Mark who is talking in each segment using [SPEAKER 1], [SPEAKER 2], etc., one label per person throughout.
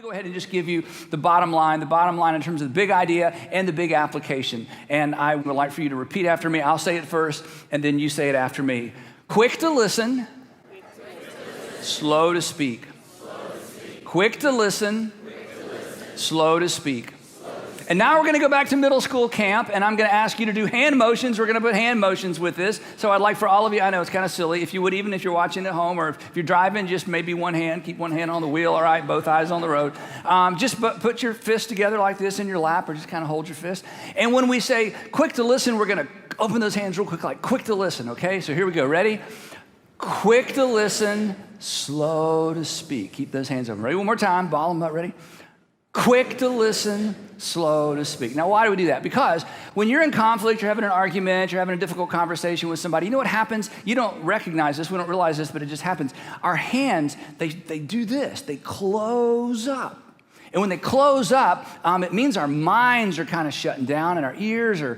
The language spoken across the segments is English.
[SPEAKER 1] to go ahead and just give you the bottom line in terms of the big idea and the big application. And I would like for you to repeat after me. I'll say it first, and then you say it after me. Quick to listen, slow to speak. Quick to listen, slow to speak. And now we're going to go back to middle school camp, and I'm going to ask you to do hand motions. We're going to put hand motions with this. So I'd like for all of you, I know it's kind of silly, if you would, even if you're watching at home or if you're driving, just maybe one hand, keep one hand on the wheel, all right, both eyes on the road. Just put your fist together like this in your lap, or just kind of hold your fist. And when we say quick to listen, we're going to open those hands real quick, like quick to listen, okay? So here we go. Ready? Quick to listen, slow to speak. Keep those hands open. Ready? One more time. Ball them up. Ready? Quick to listen, slow to speak. Now, why do we do that? Because when you're in conflict, you're having an argument, you're having a difficult conversation with somebody, you know what happens? You don't recognize this, we don't realize this, but it just happens. Our hands, they do this. They close up. And when they close up, it means our minds are kind of shutting down, and our ears are,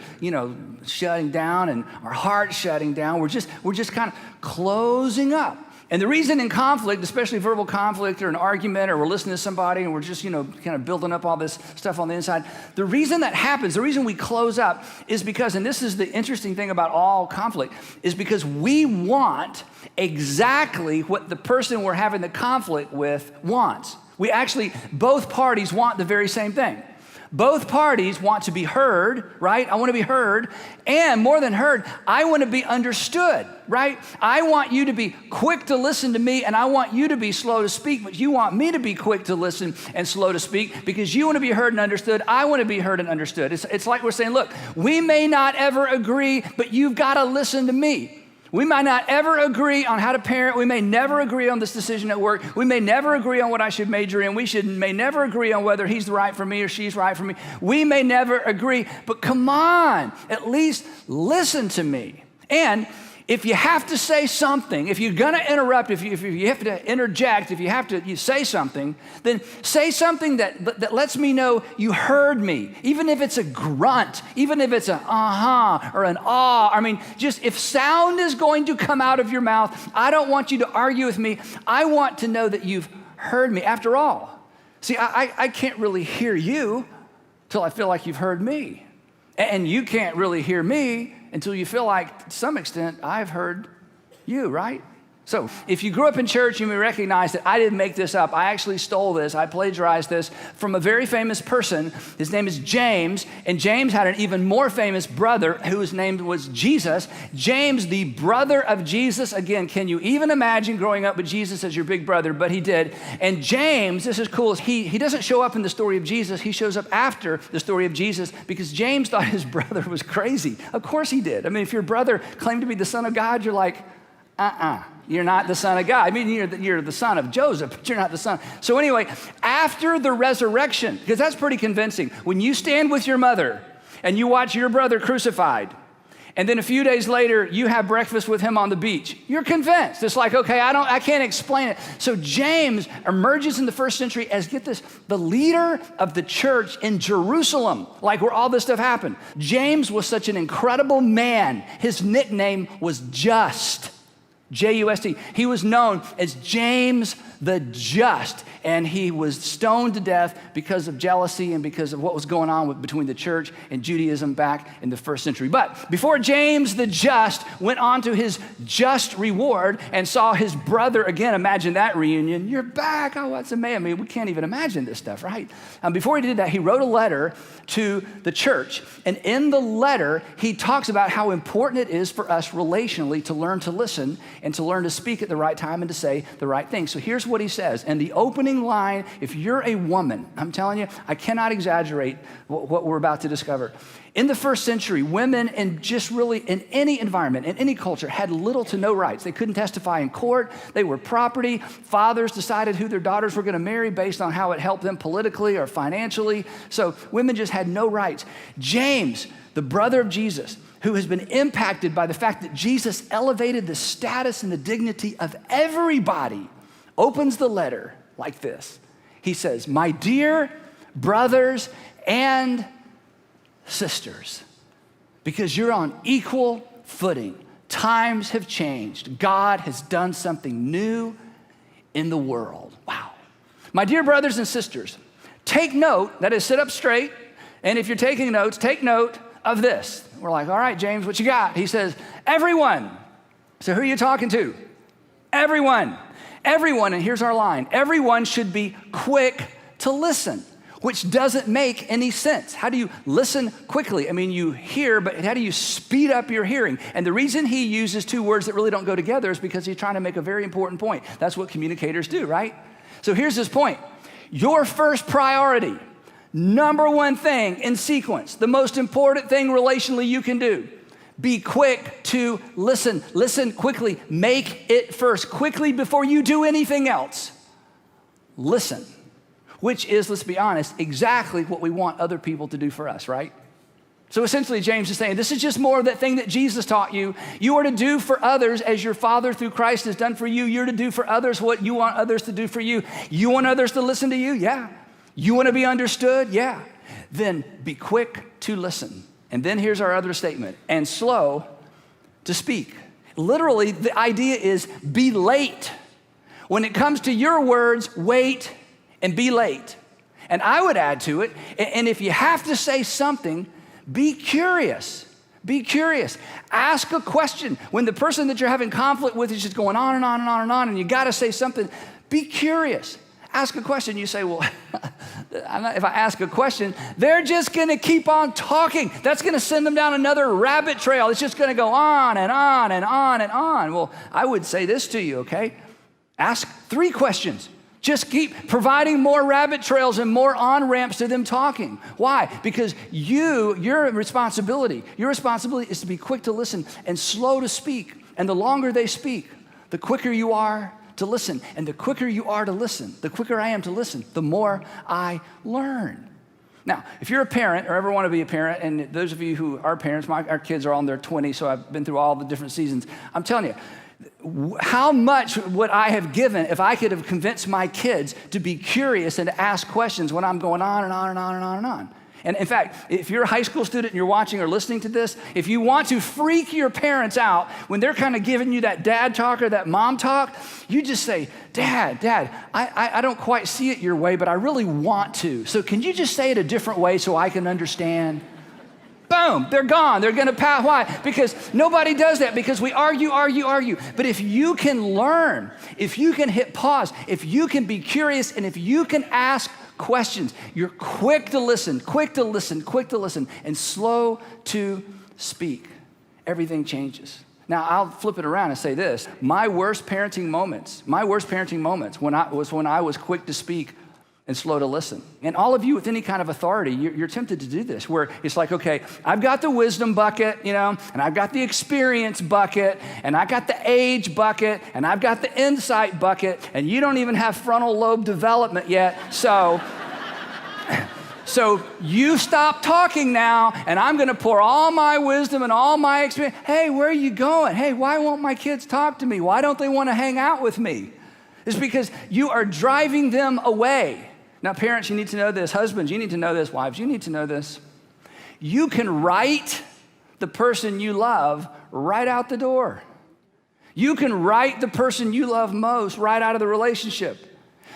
[SPEAKER 1] shutting down, and our heart's shutting down. We're just kind of closing up. And the reason in conflict, especially verbal conflict or an argument, or we're listening to somebody and we're just, kind of building up all this stuff on the inside, the reason that happens, the reason we close up is because, and this is the interesting thing about all conflict, is because we want exactly what the person we're having the conflict with wants. We actually, both parties want the very same thing. Both parties want to be heard, right? I want to be heard. And more than heard, I want to be understood, right? I want you to be quick to listen to me, and I want you to be slow to speak, but you want me to be quick to listen and slow to speak because you want to be heard and understood. I want to be heard and understood. It's like we're saying, look, we may not ever agree, but you've got to listen to me. We might not ever agree on how to parent. We may never agree on this decision at work. We may never agree on what I should major in. May never agree on whether he's right for me or she's right for me. We may never agree, but come on, at least listen to me. And if you have to say something, if you're going to interrupt, if you have to interject, if you say something, then say something that lets me know you heard me, even if it's a grunt, even if it's an uh-huh or an ah. I mean, just if sound is going to come out of your mouth, I don't want you to argue with me. I want to know that you've heard me. After all, see, I can't really hear you till I feel like you've heard me. And you can't really hear me until you feel like, to some extent, I've heard you, right? So if you grew up in church, you may recognize that I didn't make this up. I actually stole this. I plagiarized this from a very famous person. His name is James, and James had an even more famous brother whose name was Jesus. James, the brother of Jesus. Again, can you even imagine growing up with Jesus as your big brother? But he did. And James, this is cool, he doesn't show up in the story of Jesus. He shows up after the story of Jesus because James thought his brother was crazy. Of course he did. I mean, if your brother claimed to be the son of God, you're like, you're not the son of God. I mean, you're the son of Joseph, but you're not the son. So anyway, after the resurrection, because that's pretty convincing, when you stand with your mother and you watch your brother crucified, and then a few days later, you have breakfast with him on the beach, you're convinced. It's like, okay, I can't explain it. So James emerges in the first century as, get this, the leader of the church in Jerusalem, like where all this stuff happened. James was such an incredible man. His nickname was Just. J-U-S-T. He was known as James the Just, and he was stoned to death because of jealousy and because of what was going on between the church and Judaism back in the first century. But before James the Just went on to his just reward and saw his brother again, imagine that reunion. You're back. Oh, what's a man? I mean, we can't even imagine this stuff, right? Before he did that, he wrote a letter to the church. And in the letter, he talks about how important it is for us relationally to learn to listen and to learn to speak at the right time and to say the right thing. So here's what he says. And the opening line, if you're a woman, I'm telling you, I cannot exaggerate what we're about to discover. In the first century, women in just really in any environment, in any culture, had little to no rights. They couldn't testify in court. They were property. Fathers decided who their daughters were going to marry based on how it helped them politically or financially. So women just had no rights. James, the brother of Jesus, who has been impacted by the fact that Jesus elevated the status and the dignity of everybody, opens the letter like this. He says, "My dear brothers and sisters, because you're on equal footing. Times have changed. God has done something new in the world." Wow. My dear brothers and sisters, take note, that is, sit up straight, and if you're taking notes, take note of this. We're like, all right, James, what you got? He says, everyone. So who are you talking to? Everyone. Everyone, and here's our line, everyone should be quick to listen, which doesn't make any sense. How do you listen quickly? I mean, you hear, but how do you speed up your hearing? And the reason he uses two words that really don't go together is because he's trying to make a very important point. That's what communicators do, right? So here's his point. Your first priority, number one thing in sequence, the most important thing relationally you can do, be quick to listen. Listen quickly. Make it first. Quickly before you do anything else. Listen. Which is, let's be honest, exactly what we want other people to do for us, right? So essentially, James is saying, this is just more of that thing that Jesus taught you. You are to do for others as your Father through Christ has done for you. You're to do for others what you want others to do for you. You want others to listen to you? Yeah. You want to be understood? Yeah. Then be quick to listen. And then here's our other statement, and slow to speak. Literally, the idea is be late. When it comes to your words, wait and be late. And I would add to it, and if you have to say something, be curious. Be curious. Ask a question. When the person that you're having conflict with is just going on and on and on and on, and you got to say something, be curious. Ask a question. You say, well, if I ask a question, they're just going to keep on talking. That's going to send them down another rabbit trail. It's just going to go on and on and on and on. Well, I would say this to you, okay? Ask 3 questions. Just keep providing more rabbit trails and more on-ramps to them talking. Why? Because your responsibility is to be quick to listen and slow to speak. And the longer they speak, the quicker you are to listen. And the quicker you are to listen, the quicker I am to listen, the more I learn. Now, if you're a parent or ever want to be a parent, and those of you who are parents, our kids are all in their 20s, so I've been through all the different seasons. I'm telling you, how much would I have given if I could have convinced my kids to be curious and to ask questions when I'm going on and on and on and on and on? And in fact, if you're a high school student and you're watching or listening to this, if you want to freak your parents out when they're kind of giving you that dad talk or that mom talk, you just say, Dad, I don't quite see it your way, but I really want to. So can you just say it a different way so I can understand? Boom, they're gone. They're going to pass. Why? Because nobody does that, because we argue. But if you can learn, if you can hit pause, if you can be curious, and if you can ask questions, you're quick to listen, and slow to speak. Everything changes. Now, I'll flip it around and say this. My worst parenting moments when I was quick to speak and slow to listen. And all of you with any kind of authority, you're tempted to do this, where it's like, okay, I've got the wisdom bucket, and I've got the experience bucket, and I got the age bucket, and I've got the insight bucket, and you don't even have frontal lobe development yet, so you stop talking now, and I'm going to pour all my wisdom and all my experience. Hey, where are you going? Hey, why won't my kids talk to me? Why don't they want to hang out with me? It's because you are driving them away. Now, parents, you need to know this. Husbands, you need to know this. Wives, you need to know this. You can write the person you love right out the door. You can write the person you love most right out of the relationship.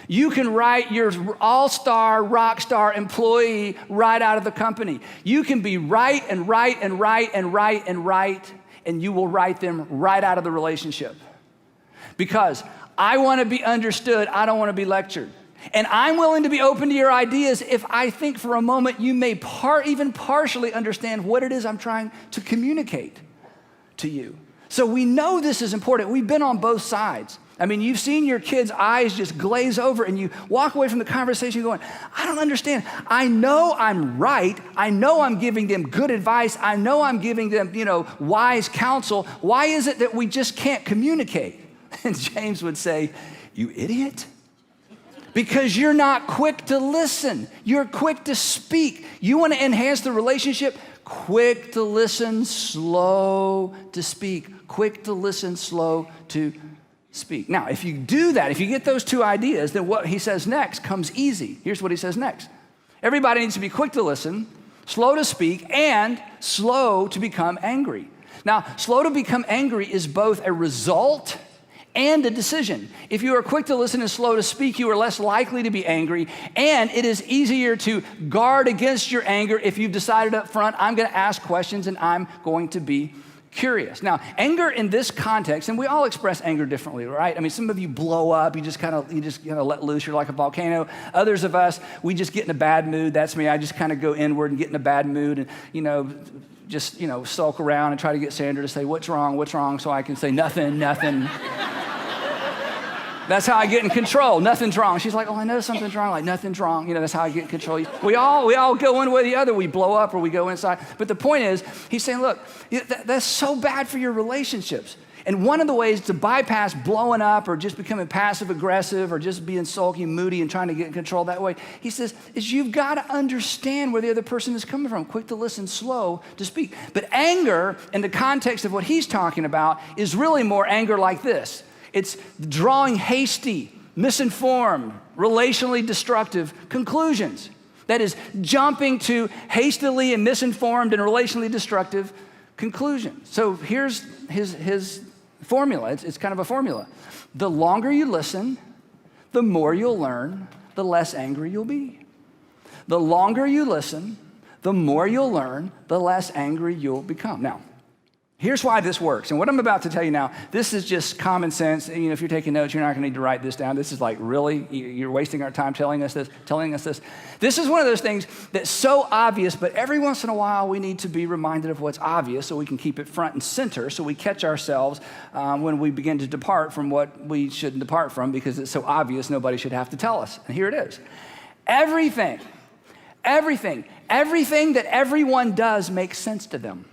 [SPEAKER 1] You can write your all-star, rock star employee right out of the company. You can be right, and you will write them right out of the relationship. Because I want to be understood. I don't want to be lectured. And I'm willing to be open to your ideas if I think for a moment you may even partially understand what it is I'm trying to communicate to you. So we know this is important. We've been on both sides. I mean, you've seen your kids' eyes just glaze over, and you walk away from the conversation going, I don't understand. I know I'm right. I know I'm giving them good advice. I know I'm giving them, wise counsel. Why is it that we just can't communicate? And James would say, you idiot. Because you're not quick to listen. You're quick to speak. You want to enhance the relationship? Quick to listen, slow to speak. Quick to listen, slow to speak. Now, if you do that, if you get those two ideas, then what he says next comes easy. Here's what he says next. Everybody needs to be quick to listen, slow to speak, and slow to become angry. Now, slow to become angry is both a result and a decision. If you are quick to listen and slow to speak, you are less likely to be angry, and it is easier to guard against your anger if you've decided up front, I'm going to ask questions and I'm going to be curious. Now, anger in this context, and we all express anger differently, right? I mean, some of you blow up, you just kind of let loose, you're like a volcano. Others of us, we just get in a bad mood. That's me. I just kind of go inward and get in a bad mood and, just sulk around and try to get Sandra to say, what's wrong? So I can say, nothing. That's how I get in control. Nothing's wrong. She's like, oh, I know something's wrong. Like, nothing's wrong. That's how I get in control. We all go one way or the other. We blow up or we go inside. But the point is, he's saying, look, that's so bad for your relationships. And one of the ways to bypass blowing up or just becoming passive aggressive or just being sulky, moody, and trying to get in control that way, he says, is you've got to understand where the other person is coming from. Quick to listen, slow to speak. But anger, in the context of what he's talking about, is really more anger like this. It's drawing hasty, misinformed, relationally destructive conclusions. That is, jumping to hastily and misinformed and relationally destructive conclusions. So here's his formula. It's kind of a formula. The longer you listen, the more you'll learn, the less angry you'll be. The longer you listen, the more you'll learn, the less angry you'll become. Now, here's why this works. And what I'm about to tell you now, this is just common sense. If you're taking notes, you're not going to need to write this down. This is like, really? You're wasting our time telling us this. This is one of those things that's so obvious, but every once in a while we need to be reminded of what's obvious so we can keep it front and center so we catch ourselves when we begin to depart from what we shouldn't depart from because it's so obvious nobody should have to tell us. And here it is. Everything that everyone does makes sense to them.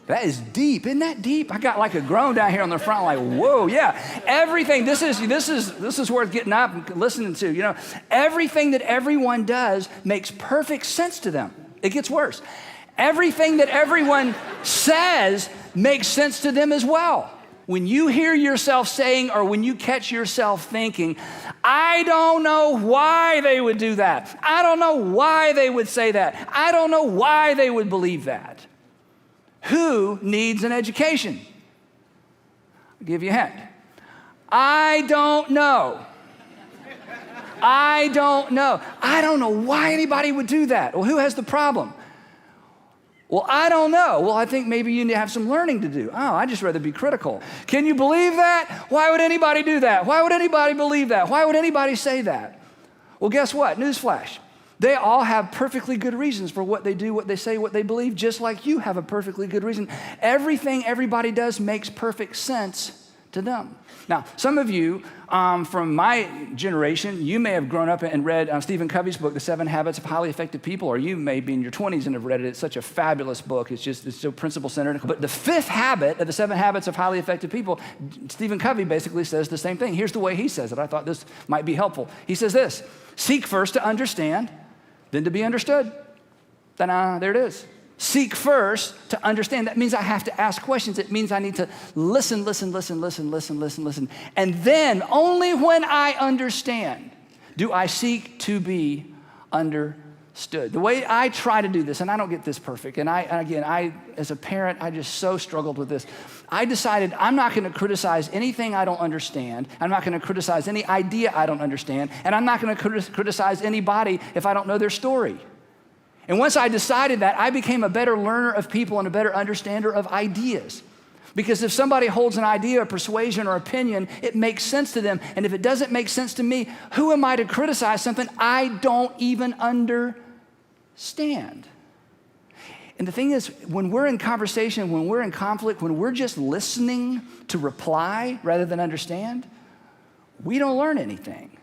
[SPEAKER 1] That is deep. Isn't that deep? I got like a groan down here on the front, like, whoa, yeah. Everything, this is worth getting up and listening to. Everything that everyone does makes perfect sense to them. It gets worse. Everything that everyone says makes sense to them as well. When you hear yourself saying or when you catch yourself thinking, I don't know why they would do that. I don't know why they would say that. I don't know why they would believe that. Who needs an education? I'll give you a hint. I don't know. I don't know why anybody would do that. Well, who has the problem? Well, I don't know. Well, I think maybe you need to have some learning to do. Oh, I'd just rather be critical. Can you believe that? Why would anybody do that? Why would anybody believe that? Why would anybody say that? Well, guess what? Newsflash. They all have perfectly good reasons for what they do, what they say, what they believe, just like you have a perfectly good reason. Everything everybody does makes perfect sense to them. Now, some of you from my generation, you may have grown up and read Stephen Covey's book, The 7 Habits of Highly Effective People, or you may be in your 20s and have read it. It's such a fabulous book. It's so principle-centered. But the 5th habit of the 7 Habits of Highly Effective People, Stephen Covey basically says the same thing. Here's the way he says it. I thought this might be helpful. He says this: seek first to understand, then to be understood. There it is. Seek first to understand. That means I have to ask questions. It means I need to listen. And then only when I understand do I seek to be understood. The way I try to do this, and I don't get this perfect, and I as a parent, I just so struggled with this. I decided I'm not going to criticize anything I don't understand. I'm not going to criticize any idea I don't understand. And I'm not going to criticize anybody if I don't know their story. And once I decided that, I became a better learner of people and a better understander of ideas. Because if somebody holds an idea, a persuasion, or opinion, it makes sense to them. And if it doesn't make sense to me, who am I to criticize something I don't even understand? And the thing is, when we're in conversation, when we're in conflict, when we're just listening to reply rather than understand, we don't learn anything.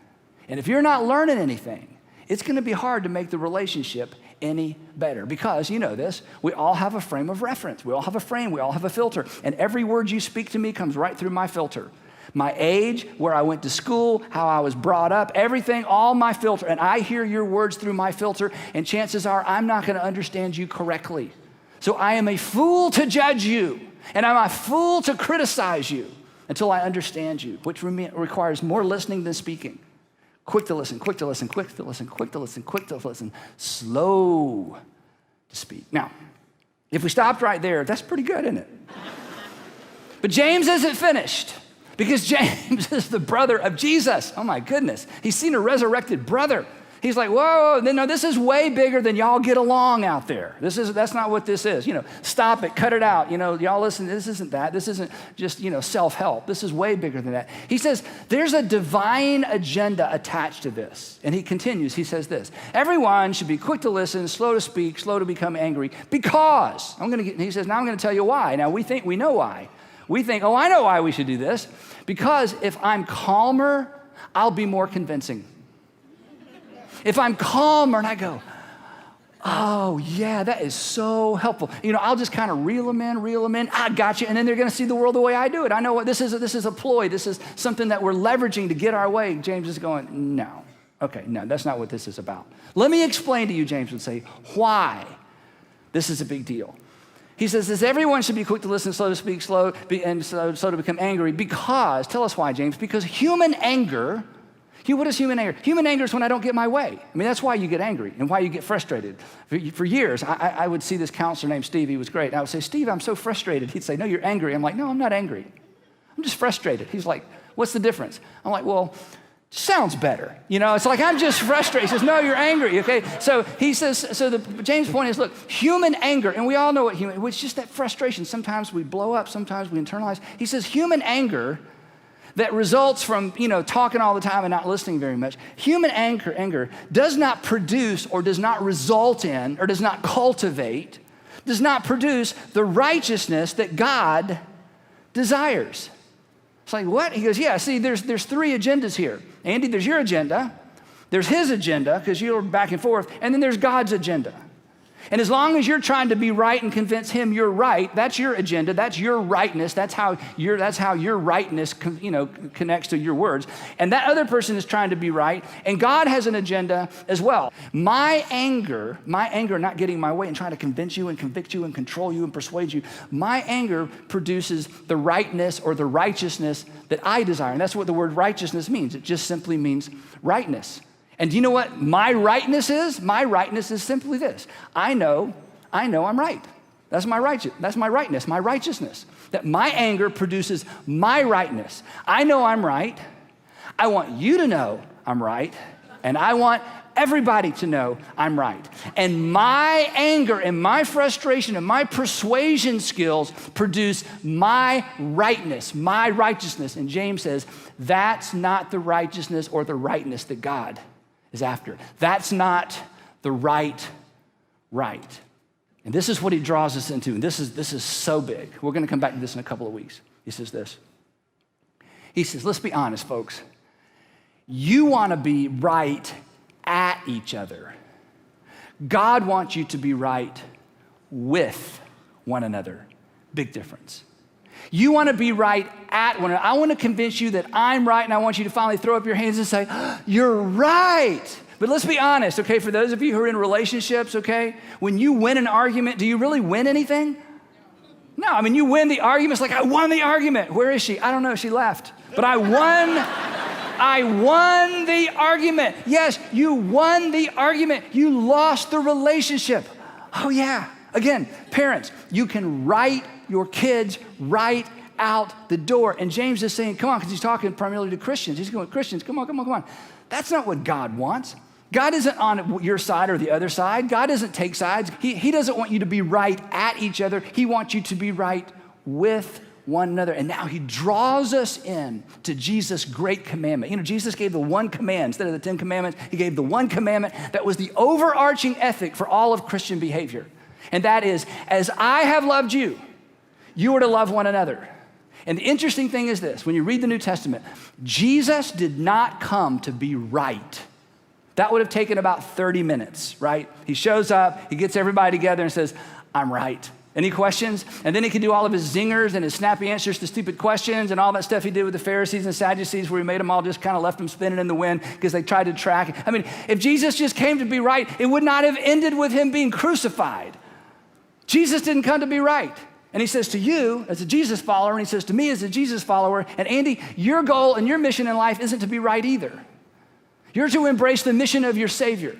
[SPEAKER 1] And if you're not learning anything, it's going to be hard to make the relationship any better. Because, you know this, we all have a frame of reference. We all have a frame. We all have a filter. And every word you speak to me comes right through my filter. My age, where I went to school, how I was brought up, everything, all my filter. And I hear your words through my filter, and chances are I'm not going to understand you correctly. So I am a fool to judge you, and I'm a fool to criticize you until I understand you, which requires more listening than speaking. Quick to listen, quick to listen, quick to listen, quick to listen, quick to listen, slow to speak. Now, if we stopped right there, that's pretty good, isn't it? But James isn't finished. Because James is the brother of Jesus. Oh my goodness. He's seen a resurrected brother. He's like, whoa, no, this is way bigger than y'all get along out there. That's not what this is. Stop it, cut it out. Y'all listen, this isn't that. This isn't just, self-help. This is way bigger than that. He says, there's a divine agenda attached to this. And he continues, he says this, everyone should be quick to listen, slow to speak, slow to become angry, because, he says, now I'm going to tell you why. Now we think we know why. We think, oh, I know why we should do this. Because if I'm calmer, I'll be more convincing. If I'm calmer and I go, oh yeah, that is so helpful. I'll just kind of reel them in. I got you. And then they're going to see the world the way I do it. I know what this is a ploy. This is something that we're leveraging to get our way. James is going, no. Okay, no, that's not what this is about. Let me explain to you, James would say, why this is a big deal. He says, everyone should be quick to listen, slow to speak, and slow to become angry. Because, tell us why, James, because human anger. What is human anger? Human anger is when I don't get my way. That's why you get angry and why you get frustrated. For years, I would see this counselor named Steve. He was great. I would say, Steve, I'm so frustrated. He'd say, no, you're angry. I'm like, no, I'm not angry. I'm just frustrated. He's like, what's the difference? I'm like, well, sounds better. It's like, I'm just frustrated. He says, no, you're angry, okay? So he says, James' point is, look, human anger, and we all know it's just that frustration. Sometimes we blow up, sometimes we internalize. He says, human anger that results from, talking all the time and not listening very much. Human anger does not produce or does not result in or does not cultivate, does not produce the righteousness that God desires. It's like, what? He goes, yeah, see, there's three agendas here. Andy, there's your agenda, there's his agenda, because you're back and forth, and then there's God's agenda. And as long as you're trying to be right and convince him you're right, that's your agenda, that's your rightness, that's how your rightness connects to your words. And that other person is trying to be right, and God has an agenda as well. My anger not getting my way and trying to convince you and convict you and control you and persuade you, my anger produces the rightness or the righteousness that I desire. And that's what the word righteousness means. It just simply means rightness. And do you know what my rightness is? My rightness is simply this. I know I'm right. That's my rightness, my righteousness. That my anger produces my rightness. I know I'm right. I want you to know I'm right. And I want everybody to know I'm right. And my anger and my frustration and my persuasion skills produce my rightness, my righteousness. And James says, that's not the righteousness or the rightness that God is after. That's not the right. And this is what he draws us into. And this is so big. We're going to come back to this in a couple of weeks. He says this. He says, let's be honest, folks. You want to be right at each other. God wants you to be right with one another. Big difference. You want to be right at one another. I want to convince you that I'm right, and I want you to finally throw up your hands and say, you're right. But let's be honest, okay, for those of you who are in relationships, okay, when you win an argument, do you really win anything? No, you win the argument. It's like, I won the argument. Where is she? I don't know. She left. But I won the argument. Yes, you won the argument. You lost the relationship. Oh, yeah. Again, parents, you can write your kids right out the door. And James is saying, come on, because he's talking primarily to Christians. He's going, Christians, come on. That's not what God wants. God isn't on your side or the other side. God doesn't take sides. He doesn't want you to be right at each other. He wants you to be right with one another. And now he draws us in to Jesus' great commandment. Jesus gave the one command instead of the 10 commandments. He gave the one commandment that was the overarching ethic for all of Christian behavior. And that is, as I have loved you, you are to love one another. And the interesting thing is this, when you read the New Testament, Jesus did not come to be right. That would have taken about 30 minutes, right? He shows up, he gets everybody together and says, I'm right. Any questions? And then he could do all of his zingers and his snappy answers to stupid questions and all that stuff he did with the Pharisees and Sadducees where he made them all just kind of left them spinning in the wind because they tried to track. If Jesus just came to be right, it would not have ended with him being crucified. Jesus didn't come to be right. And he says to you as a Jesus follower, and he says to me as a Jesus follower, and Andy, your goal and your mission in life isn't to be right either. You're to embrace the mission of your Savior.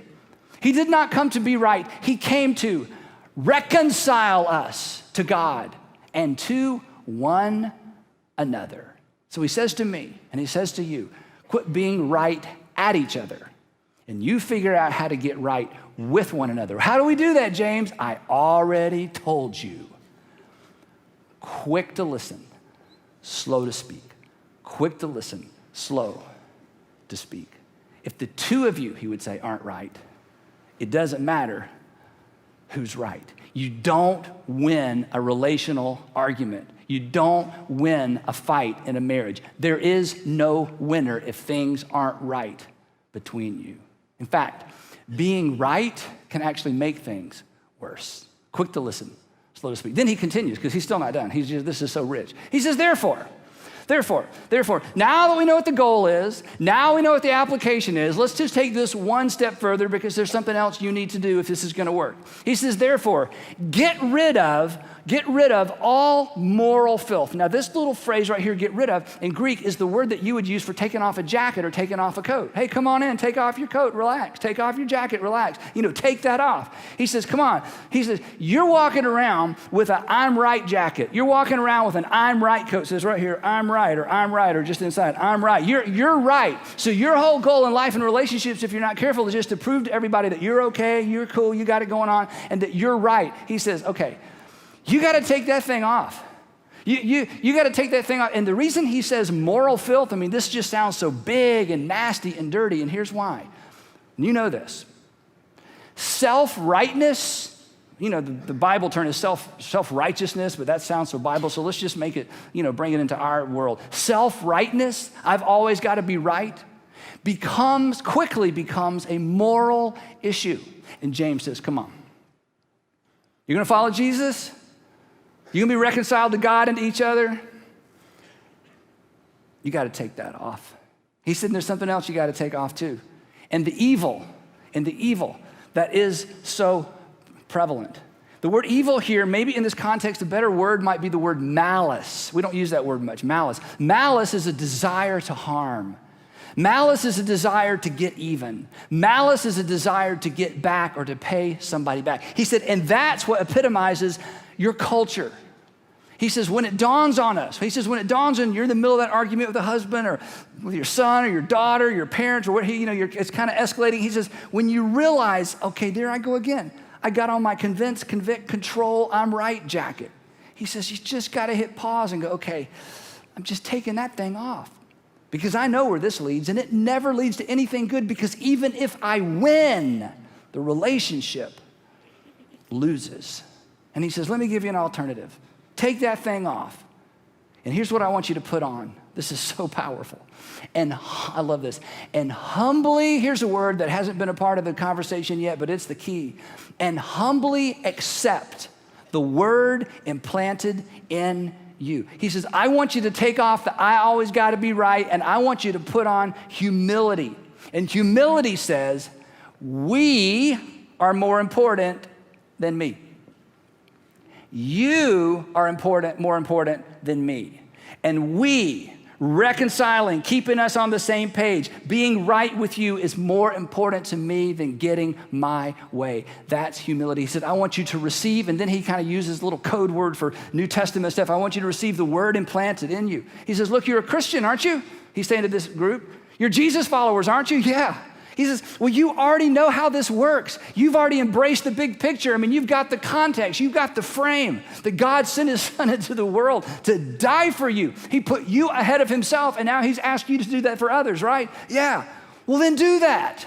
[SPEAKER 1] He did not come to be right. He came to reconcile us to God and to one another. So he says to me, and he says to you, quit being right at each other, and you figure out how to get right with one another. How do we do that, James? I already told you. Quick to listen, slow to speak. Quick to listen, slow to speak. If the two of you, he would say, aren't right, it doesn't matter who's right. You don't win a relational argument. You don't win a fight in a marriage. There is no winner if things aren't right between you. In fact, being right can actually make things worse. Quick to listen, slow to speak. Then he continues, because he's still not done. This is so rich. He says, therefore, now that we know what the goal is, now we know what the application is, let's just take this one step further, because there's something else you need to do if this is going to work. He says, therefore, get rid of all moral filth. Now, this little phrase right here, get rid of, in Greek is the word that you would use for taking off a jacket or taking off a coat. Hey, come on in, take off your coat, relax. Take off your jacket, relax. Take that off. He says, come on. He says, you're walking around with an I'm right jacket. You're walking around with an I'm right coat. It says right here, I'm right, or just inside, I'm right. You're right. So your whole goal in life and relationships, if you're not careful, is just to prove to everybody that you're okay, you're cool, you got it going on, and that you're right. He says, okay, you got to take that thing off. You got to take that thing off. And the reason he says moral filth, this just sounds so big and nasty and dirty, and here's why. You know this. Self-rightness, the Bible term is self-righteousness, but that sounds so Bible, so let's just make it, bring it into our world. Self-rightness, I've always got to be right, quickly becomes a moral issue. And James says, come on. You're going to follow Jesus? You're going to be reconciled to God and to each other? You got to take that off. He said there's something else you got to take off too. And the evil that is so prevalent. The word evil here, maybe in this context, a better word might be the word malice. We don't use that word much, malice. Malice is a desire to harm. Malice is a desire to get even. Malice is a desire to get back or to pay somebody back. He said, and that's what epitomizes your culture. He says, when it dawns on us, you're in the middle of that argument with a husband or with your son or your daughter, your parents, or what, it's kind of escalating. He says, when you realize, okay, there I go again. I got on my convince, convict, control, I'm right jacket. He says, you just got to hit pause and go, okay, I'm just taking that thing off. Because I know where this leads, and it never leads to anything good, because even if I win, the relationship loses. And he says, let me give you an alternative. Take that thing off. And here's what I want you to put on. This is so powerful. And I love this. And humbly, here's a word that hasn't been a part of the conversation yet, but it's the key. And humbly accept the word implanted in you. He says, I want you to take off the I always got to be right, and I want you to put on humility. And humility says, we are more important than me. You are more important than me. And we, reconciling, keeping us on the same page, being right with you is more important to me than getting my way. That's humility. He said, I want you to receive, and then he kind of uses a little code word for New Testament stuff. I want you to receive the word implanted in you. He says, look, you're a Christian, aren't you? He's saying to this group, you're Jesus followers, aren't you? Yeah. He says, well, you already know how this works. You've already embraced the big picture. You've got the context. You've got the frame that God sent his son into the world to die for you. He put you ahead of himself, and now he's asked you to do that for others, right? Yeah. Well, then do that.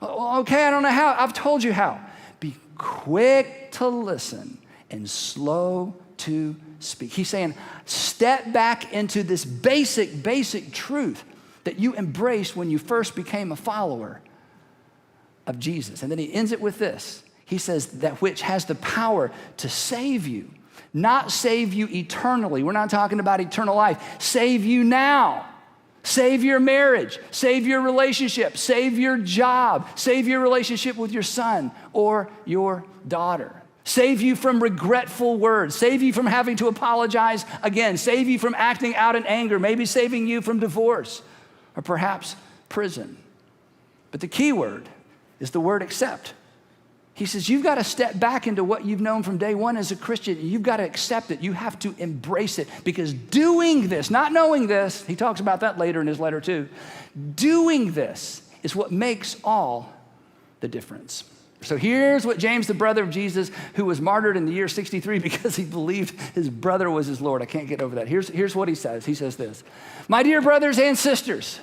[SPEAKER 1] Okay, I don't know how. I've told you how. Be quick to listen and slow to speak. He's saying, step back into this basic truth that you embraced when you first became a follower of Jesus. And then he ends it with this. He says, that which has the power to save you, not save you eternally. We're not talking about eternal life. Save you now. Save your marriage. Save your relationship. Save your job. Save your relationship with your son or your daughter. Save you from regretful words. Save you from having to apologize again. Save you from acting out in anger. Maybe saving you from divorce or perhaps prison. But the key word is the word accept. He says, you've got to step back into what you've known from day one as a Christian. You've got to accept it. You have to embrace it, because doing this, not knowing this, he talks about that later in his letter too, doing this is what makes all the difference. So here's what James, the brother of Jesus, who was martyred in the year 63 because he believed his brother was his Lord. I can't get over that. Here's what he says. He says this: my dear brothers and sisters,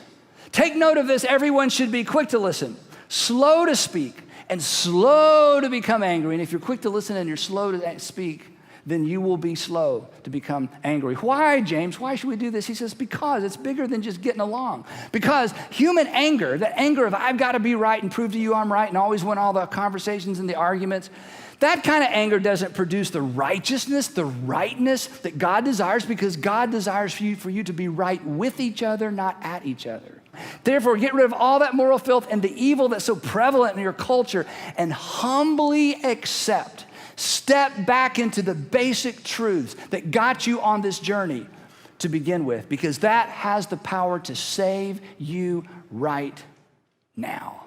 [SPEAKER 1] take note of this. Everyone should be quick to listen, slow to speak, and slow to become angry. And if you're quick to listen and you're slow to speak, then you will be slow to become angry. Why, James? Why should we do this? He says, because it's bigger than just getting along. Because human anger, that anger of I've got to be right and prove to you I'm right and always win all the conversations and the arguments, that kind of anger doesn't produce the righteousness, the rightness that God desires, because God desires for you to be right with each other, not at each other. Therefore, get rid of all that moral filth and the evil that's so prevalent in your culture, and humbly accept. Step back into the basic truths that got you on this journey to begin with, because that has the power to save you right now.